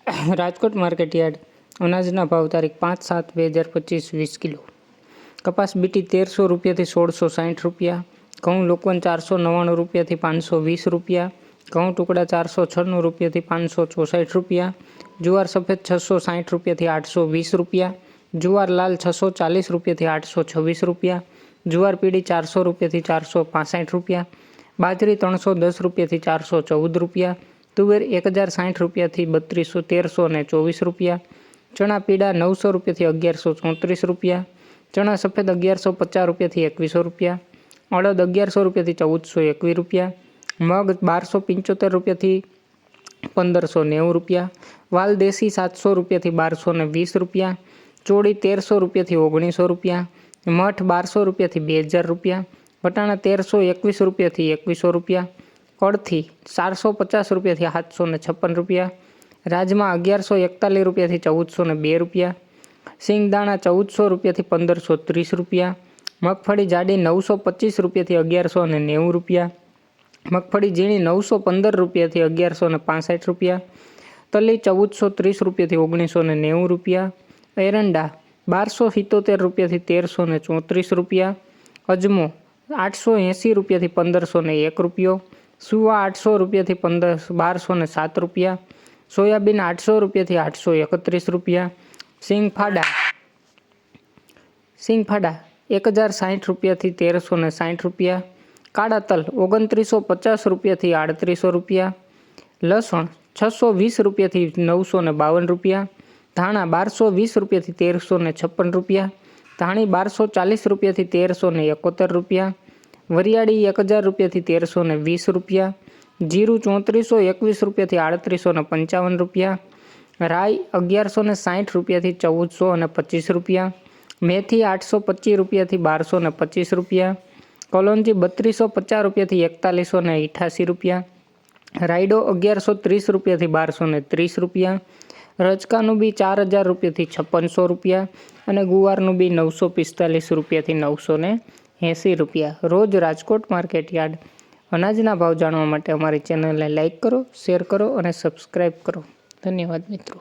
Rajkot market yard અનાજના ભાવ તારીખ 5/7/2025 20 કિલો. કપાસ બીટી 1300 રૂપિયાથી 1660 રૂપિયા. ઘઉં લોકવન 499 રૂપિયાથી 520 રૂપિયા. ઘઉં ટુકડા 496 રૂપિયાથી 564 રૂપિયા. જુવાર સફેદ 660 રૂપિયાથી 820 રૂપિયા. જુવાર લાલ 640 રૂપિયાથી 826 રૂપિયા. જુવાર પીળી 400 રૂપિયાથી 465 રૂપિયા. બાજરી 310 રૂપિયાથી 414 રૂપિયા. તુવેર 1060 રૂપિયાથી 1324 રૂપિયા. ચણા પીળા 900 રૂપિયાથી 1134 રૂપિયા. ચણા સફેદ 1150 રૂપિયાથી 2100 રૂપિયા. અડદ 1100 રૂપિયાથી 1421 રૂપિયા. મગ 1275 રૂપિયાથી 1590 રૂપિયા. વાલ દેશી 700 રૂપિયાથી 1220 રૂપિયા. ચોળી 1300 રૂપિયાથી 1900 રૂપિયા. મઠ 1200 રૂપિયાથી 2000 રૂપિયા. વટાણા 1321 રૂપિયાથી 2100 રૂપિયા. અડથી 450 રૂપિયાથી 756 રૂપિયા. રાજમા 1141 રૂપિયાથી 1402 રૂપિયા. સિંગદાણા 1400 રૂપિયાથી 1530 રૂપિયા. મગફળી જાડી 925 રૂપિયાથી 1190 રૂપિયા. મગફળી ઝીણી 915 રૂપિયાથી 1165 રૂપિયા. તલી 1430 રૂપિયાથી 1990 રૂપિયા. એરંડા 1277 રૂપિયાથી 1334 રૂપિયા. અજમો 880 રૂપિયાથી 1501 રૂપિયો. સુવા 800 રૂપિયાથી 1207 રૂપિયા. સોયાબીન 800 રૂપિયાથી 831 રૂપિયા. સિંગફાડા 1060 રૂપિયાથી 1360 રૂપિયા. કાળા તલ 2950 રૂપિયાથી 3800 રૂપિયા. લસણ 620 રૂપિયાથી 952 રૂપિયા. ધાણા 1220 રૂપિયાથી 1356 રૂપિયા. ધાણી 1240 રૂપિયાથી 1371 રૂપિયા. વરિયાળી 1000 રૂપિયાથી 1320 રૂપિયા. જીરું 3421 રૂપિયાથી 3855 રૂપિયા. રાઈ 1160 રૂપિયાથી 1425 રૂપિયા. મેથી 825 રૂપિયાથી 1225 રૂપિયા. કલોંજી 3250 રૂપિયાથી 4188 રૂપિયા. રાયડો 1130 રૂપિયાથી 1230 રૂપિયા. રજકાનું બી 4000 રૂપિયાથી 5600 રૂપિયા. અને ગુવારનું બી 945 રૂપિયાથી 980 રૂપિયા. રોજ રાજકોટ માર્કેટયાર્ડ અનાજના ભાવ જાણવા માટે અમારી ચેનલને લાઇક કરો, શેર કરો અને સબસ્ક્રાઈબ કરો. ધન્યવાદ મિત્રો.